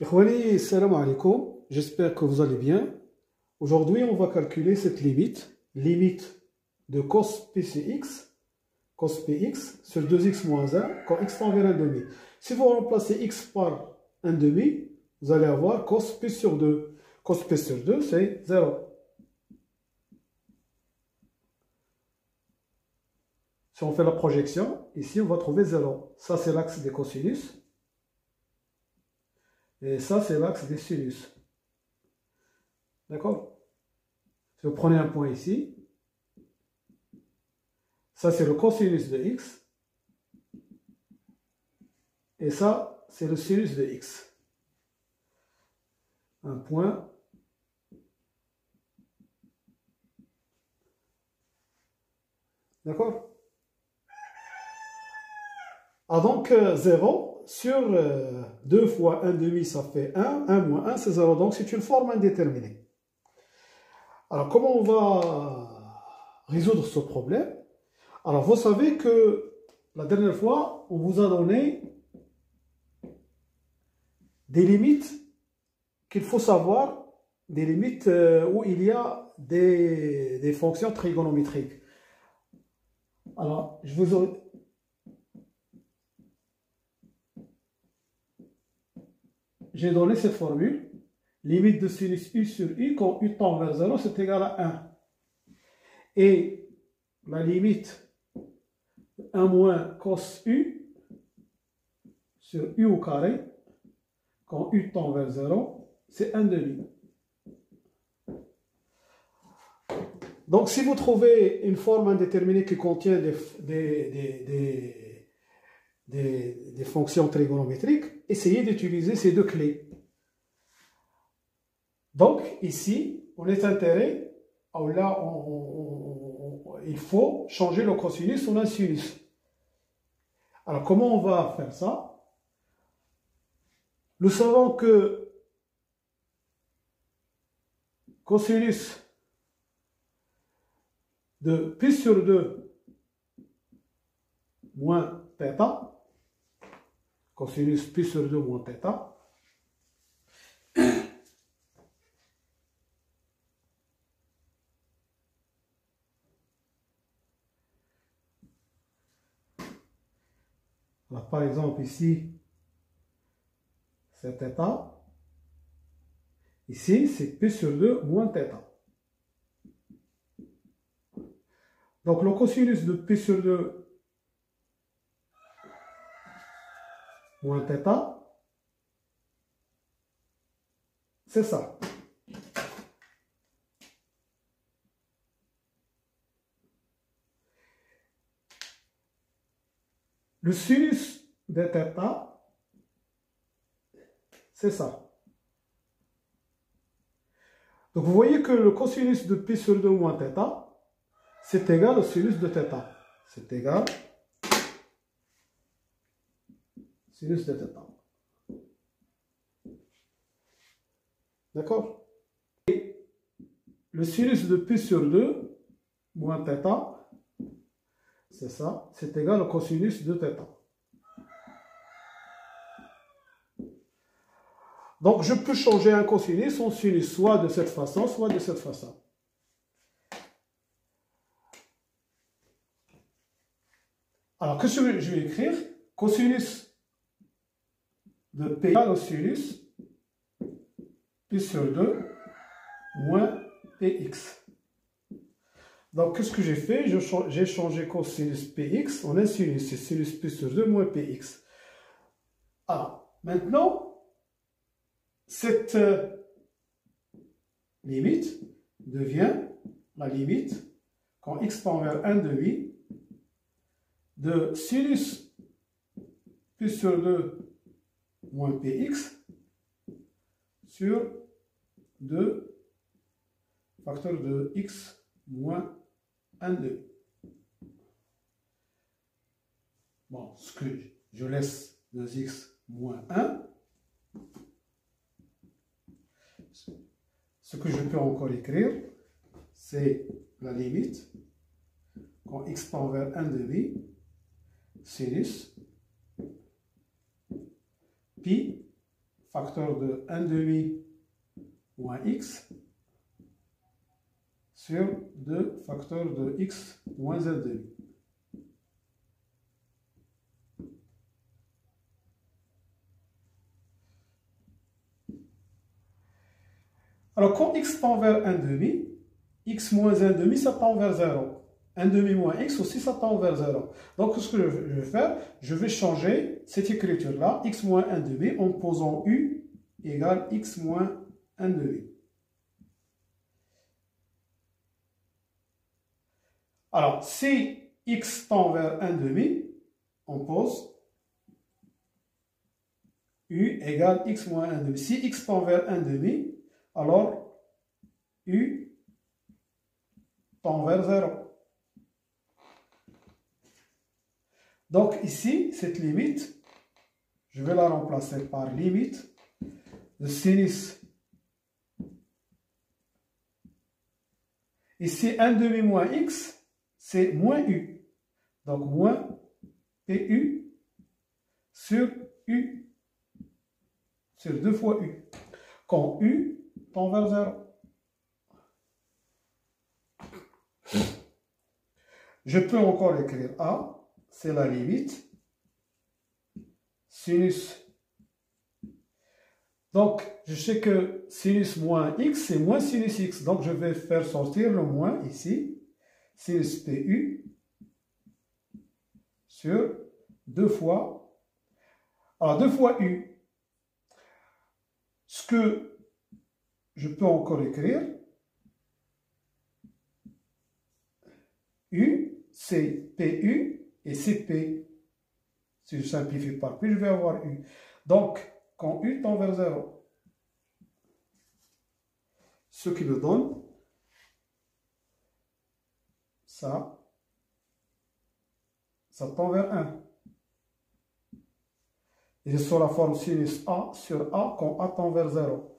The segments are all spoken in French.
Ikhwani, salam alaikum. J'espère que vous allez bien. Aujourd'hui, on va calculer cette limite de cos px sur 2x moins 1 quand x tend vers 1 demi. Si vous remplacez x par 1 demi, vous allez avoir cos p sur 2. Cos p sur 2, c'est 0. Si on fait la projection, ici, on va trouver 0. Ça, c'est l'axe des cosinus. Et ça, c'est l'axe des sinus. D'accord? Si vous prenez un point ici, ça, c'est le cosinus de x. Et ça, c'est le sinus de x. Un point. D'accord? Ah, donc 0 sur 2 fois 1 demi, ça fait 1. 1 moins 1, c'est 0. Donc c'est une forme indéterminée. Alors comment on va résoudre ce problème? Alors vous savez que la dernière fois, on vous a donné des limites qu'il faut savoir, des limites où il y a des fonctions trigonométriques. Alors, j'ai donné cette formule. Limite de sinus u sur u quand u tend vers 0, c'est égal à 1. Et la limite 1 moins cos u sur u au carré quand u tend vers 0, c'est 1 demi. Donc, si vous trouvez une forme indéterminée qui contient des fonctions trigonométriques, essayez d'utiliser ces deux clés. Donc, ici, on est intérêt, là, il faut changer le cosinus en un sinus. Alors, comment on va faire ça? Nous savons que cosinus de pi sur 2 moins θ, cosinus pi sur 2 moins θ, alors, par exemple, ici, c'est θ. Ici, c'est pi sur 2 moins θ. Donc, le cosinus de pi sur 2 moins θ, c'est ça. Le sinus de θ, c'est ça. Donc, vous voyez que le cosinus de pi sur 2 moins θ, c'est égal au sinus de θ. C'est égal sinus de θ. D'accord? Et le sinus de pi sur 2 moins θ, c'est ça, c'est égal au cosinus de θ. Donc, je peux changer un cosinus en sinus, soit de cette façon, soit de cette façon. Alors, qu'est-ce que je vais écrire? Cosinus de P égale au sinus pi sur 2 moins Px. Donc, qu'est-ce que j'ai fait? J'ai changé cosinus Px en un sinus. C'est sinus pi sur 2 moins Px. Alors, maintenant, cette limite devient la limite, quand x tend vers 1 demi, de sinus pi sur 2 moins px sur 2 facteur de x moins 1 demi. Bon, ce que je laisse 2x moins 1. Ce que je peux encore écrire, c'est la limite quand x tend vers 1 demi, sinus pi facteur de 1 demi moins x sur 2 facteur de x moins 1 demi. Alors, quand x tend vers 1 demi, x moins 1 demi, ça tend vers 0. 1 demi moins x aussi, ça tend vers 0. Donc, ce que je vais faire, je vais changer cette écriture-là, x moins 1 demi, en posant u égale x moins 1 demi. Alors, si x tend vers 1 demi, on pose u égale x moins 1 demi. Si x tend vers 1 demi, alors u tend vers 0. Donc ici, cette limite, je vais la remplacer par limite de sinus. Ici, 1 demi moins x, c'est moins u. Donc moins pu sur u, sur 2 fois u. Quand u tend vers 0. Je peux encore écrire a, c'est la limite, sinus. Donc, je sais que sinus moins x, c'est moins sinus x. Donc, je vais faire sortir le moins ici, sinus pu, sur 2 fois, alors 2 fois u. Ce que je peux encore écrire, u, c'est pu et c'est p. Si je simplifie par p, je vais avoir u. Donc, quand u tend vers 0, ce qui me donne ça tend vers 1. Et sur la forme sinus a sur a quand a tend vers 0.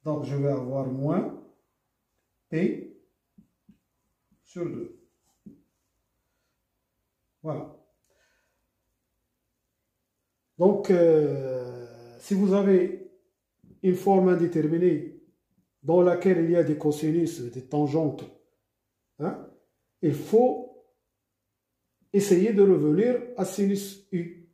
Donc, je vais avoir moins p sur 2. Voilà. Donc, si vous avez une forme indéterminée dans laquelle il y a des cosinus, des tangentes, hein, il faut essayer de revenir à sinus u,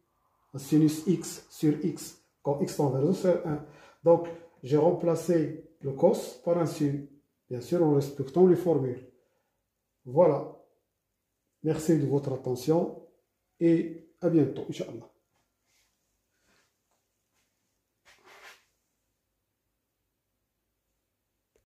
à sinus x sur x, quand x tend vers 0, c'est 1. Donc, j'ai remplacé le cos par un sin, bien sûr en respectant les formules. Voilà. Merci de votre attention et à bientôt, Inch'Allah.